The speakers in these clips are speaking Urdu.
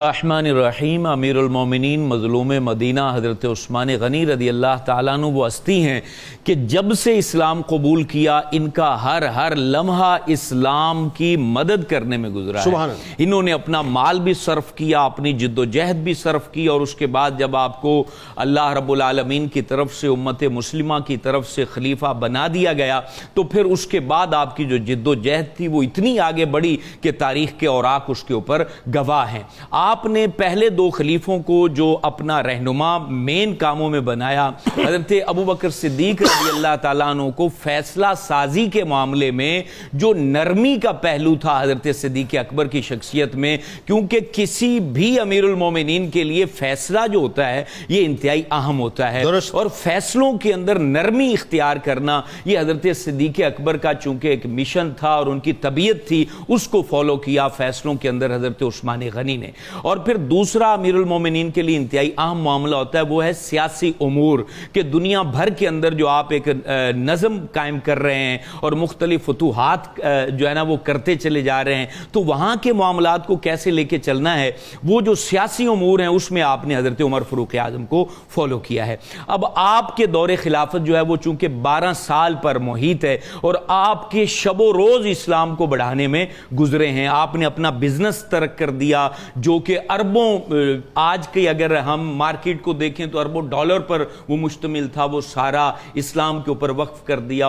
الرحمن الرحیم امیر المومنین مظلوم مدینہ حضرت عثمان غنی رضی اللہ تعالیٰ عنہ وہ ہستی ہیں کہ جب سے اسلام قبول کیا ان کا ہر لمحہ اسلام کی مدد کرنے میں گزرا ہے۔ انہوں نے اپنا مال بھی صرف کیا، اپنی جد و جہد بھی صرف کی، اور اس کے بعد جب آپ کو اللہ رب العالمین کی طرف سے امت مسلمہ کی طرف سے خلیفہ بنا دیا گیا تو پھر اس کے بعد آپ کی جو جد و جہد تھی وہ اتنی آگے بڑھی کہ تاریخ کے اوراق اس کے اوپر گواہ ہیں۔ آپ نے پہلے دو خلیفوں کو جو اپنا رہنما مین کاموں میں بنایا، حضرت ابوبکر صدیق رضی اللہ تعالیٰ عنہ کو فیصلہ سازی کے معاملے میں جو نرمی کا پہلو تھا حضرت صدیق اکبر کی شخصیت میں، کیونکہ کسی بھی امیر المومنین کے لیے فیصلہ جو ہوتا ہے یہ انتہائی اہم ہوتا ہے، اور فیصلوں کے اندر نرمی اختیار کرنا یہ حضرت صدیق اکبر کا چونکہ ایک مشن تھا اور ان کی طبیعت تھی، اس کو فالو کیا فیصلوں کے اندر حضرت عثمان غنی نے۔ اور پھر دوسرا امیر المومنین کے لیے انتہائی اہم معاملہ ہوتا ہے وہ ہے سیاسی امور، کہ دنیا بھر کے اندر جو آپ ایک نظم قائم کر رہے ہیں اور مختلف فتوحات جو ہے نا وہ کرتے چلے جا رہے ہیں، تو وہاں کے معاملات کو کیسے لے کے چلنا ہے، وہ جو سیاسی امور ہیں اس میں آپ نے حضرت عمر فاروق اعظم کو فالو کیا ہے۔ اب آپ کے دور خلافت جو ہے وہ چونکہ 12 سال پر محیط ہے اور آپ کے شب و روز اسلام کو بڑھانے میں گزرے ہیں۔ آپ نے اپنا بزنس ترک کر دیا جو کہ اربوں، آج کے اگر ہم مارکیٹ کو دیکھیں تو اربوں ڈالر پر وہ مشتمل تھا، وہ سارا اسلام کے اوپر وقف کر دیا۔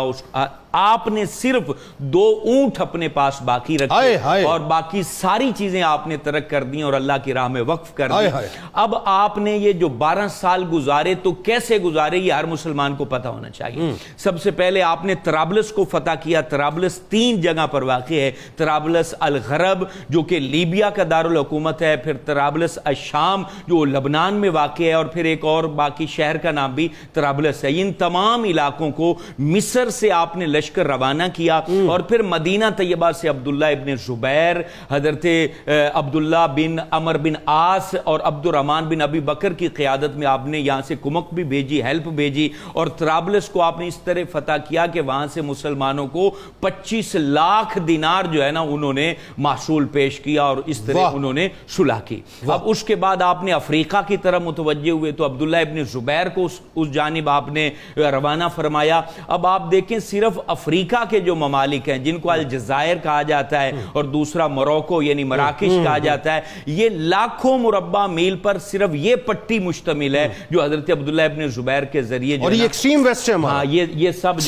آپ نے صرف 2 اونٹ اپنے پاس باقی رکھے اور باقی ساری چیزیں آپ نے ترک کر دی اور اللہ کی راہ میں وقف کر دی۔ اب آپ نے یہ جو 12 سال گزارے تو کیسے گزارے یہ ہر مسلمان کو پتہ ہونا چاہیے۔ سب سے پہلے آپ نے طرابلس کو فتح کیا۔ طرابلس 3 جگہ پر واقع ہے، طرابلس الغرب جو کہ لیبیا کا دارالحکومت ہے، پھر طرابلس الشام جو لبنان میں واقع ہے، اور پھر ایک اور باقی شہر کا نام بھی طرابلس ہے۔ ان تمام علاقوں کو مصر سے آپ نے لشکر روانہ کیا، اور پھر مدینہ طیبہ سے عبداللہ ابن زبیر، حضرت عبداللہ بن عمر بن عاص اور عبد الرحمن بن ابی بکر کی قیادت میں آپ نے یہاں سے کمک بھی بھیجی، ہیلپ بھیجی، اور طرابلس کو آپ نے اس طرح فتح کیا کہ وہاں سے مسلمانوں کو 25 لاکھ دینار جو ہے نا انہوں نے محصول پیش کیا، اور اس طرح انہوں نے صلح کی۔ اب اس کے بعد آپ نے افریقہ کی طرف متوجہ ہوئے تو عبداللہ ابن زبیر کو اس جانب آپ نے روانہ فرمایا۔ اب آپ دیکھیں صرف افریقہ کے جو ممالک ہیں جن کو الجزائر کہا جاتا ہے اور دوسرا موروکو یعنی مراکش کہا جاتا ہے، یہ لاکھوں مربع میل پر صرف یہ پٹی مشتمل ہے جو حضرت عبداللہ ابن زبیر کے ذریعے اور یہ ایکسٹریم ویسٹ ہے، ہاں یہ سب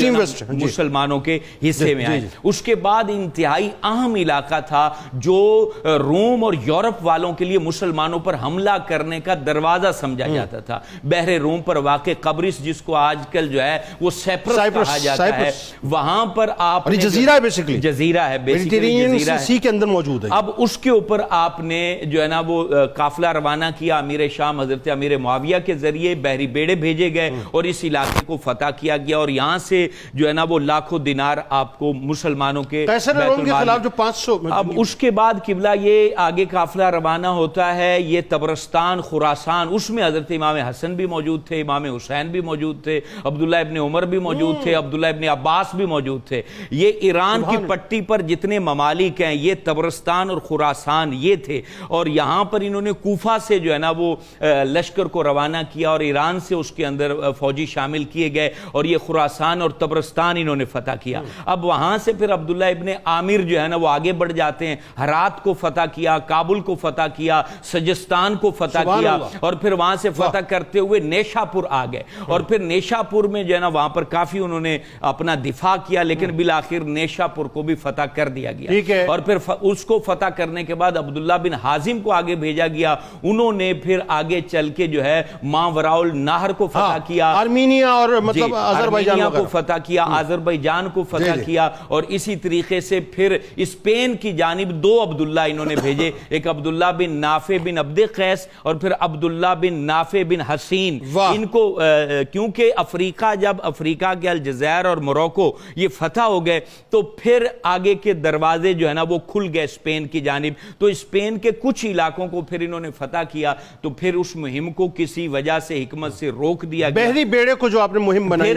مسلمانوں کے حصے میں آئے۔ اس کے بعد انتہائی اہم علاقہ تھا جو روم اور یورپ والوں کے لیے مسلمانوں پر حملہ کرنے کا دروازہ سمجھا جاتا تھا، بحر روم پر واقع قبرص جس کو آج کل جو ہے وہ سیپرس کہا جاتا ہے، وہاں پر آپ نے جزیرہ ہے، بیسیکلی جزیرہ ہے، میڈیٹرینین سی کے اندر موجود ہے۔ اب اس کے اوپر آپ نے جو ہے نا وہ قافلہ روانہ کیا، امیر شام حضرت امیر معاویہ کے ذریعے بحری بیڑے بھیجے گئے اور اس علاقے کو فتح کیا گیا، اور یہاں سے جو ہے نا وہ لاکھوں دینار آپ کو مسلمانوں کے روم کے خلاف جو 500۔ اب اس کے بعد قبلہ یہ آگے قافلہ روانہ ہوتا ہے، یہ طبرستان خراسان، اس میں حضرت امام حسن بھی موجود تھے، امام حسین بھی موجود تھے، عبداللہ ابن عمر بھی موجود تھے، عبداللہ ابن عباس بھی موجود تھے۔ یہ ایران کی پٹی پر جتنے ممالک ہیں یہ طبرستان اور خراسان یہ تھے، اور یہاں پر انہوں نے کوفہ سے جو ہے نا وہ لشکر کو روانہ کیا اور ایران سے اس کے اندر فوجی شامل کیے گئے، اور یہ خراسان اور طبرستان انہوں نے فتح کیا۔ اب وہاں سے پھر عبداللہ ابن عامر جو ہے نا وہ آگے بڑھ جاتے ہیں، ہرات کو فتح کیا، کابل کو فتح کیا، سجستان کو فتح کیا، اور پھر وہاں سے فتح کرتے ہوئے نیشا پور آ گئے، اور پھر نیشا پور میں جو ہے نا وہاں پر کافی انہوں نے اپنا دفاع کیا، لیکن بالآخر نیشا پور کو بھی فتح کر دیا گیا، اور پھر اس کو فتح کرنے کے بعد عبداللہ بن حازم کو آگے بھیجا گیا، انہوں نے پھر آگے چل کے جو ہے ماوراء النہر کو فتح کیا، آرمینیا اور مطلب آذربائیجان کو فتح کیا، آذربائیجان کو فتح کیا، اور اسی طریقے سے پھر اسپین کی جانب 2 عبداللہ انہوں نے بھیجے، ایک عبداللہ بن نافع بن عبد قیس اور پھر عبداللہ بن نافع بن حسین۔ ان کو کیونکہ افریقہ، جب افریقہ کے الجزائر اور موروکو یہ فتح ہو گئے تو پھر آگے کے دروازے جو ہے نا وہ کھل گئے اسپین کی جانب. تو اسپین کے کچھ علاقوں کو پھر انہوں نے فتح کیا, تو پھر اس مہم کو کسی وجہ سے حکمت سے روک دیا گیا. بحری بیڑے کو جو آپ نے مہم بنائی,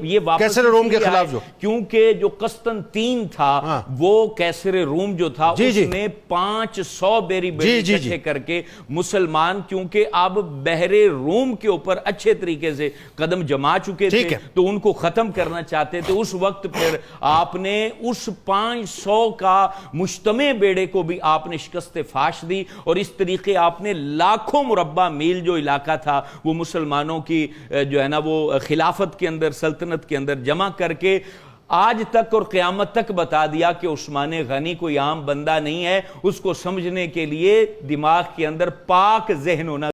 یہ واپس کیسر روم کے خلاف, جو کیونکہ جو قسطنطین تھا وہ کیسر روم جو تھا اس نے 500 بیری اکٹھے کر کے مسلمان, کیونکہ اب بحر روم کے اوپر اچھے طریقے سے قدم جما چکے تھے تو ان کو ختم کرنا چاہتے تھے. اس وقت پھر آپ نے اس 500 کا مجتمع بیڑے کو بھی آپ نے شکست فاش دی, اور اس طریقے آپ نے لاکھوں مربع میل جو علاقہ تھا وہ مسلمانوں کی جو ہے نا وہ خلافت کے اندر, سلطنت کے اندر جمع کر کے آج تک اور قیامت تک بتا دیا کہ عثمان غنی کوئی عام بندہ نہیں ہے. اس کو سمجھنے کے لیے دماغ کے اندر پاک ذہن ہونا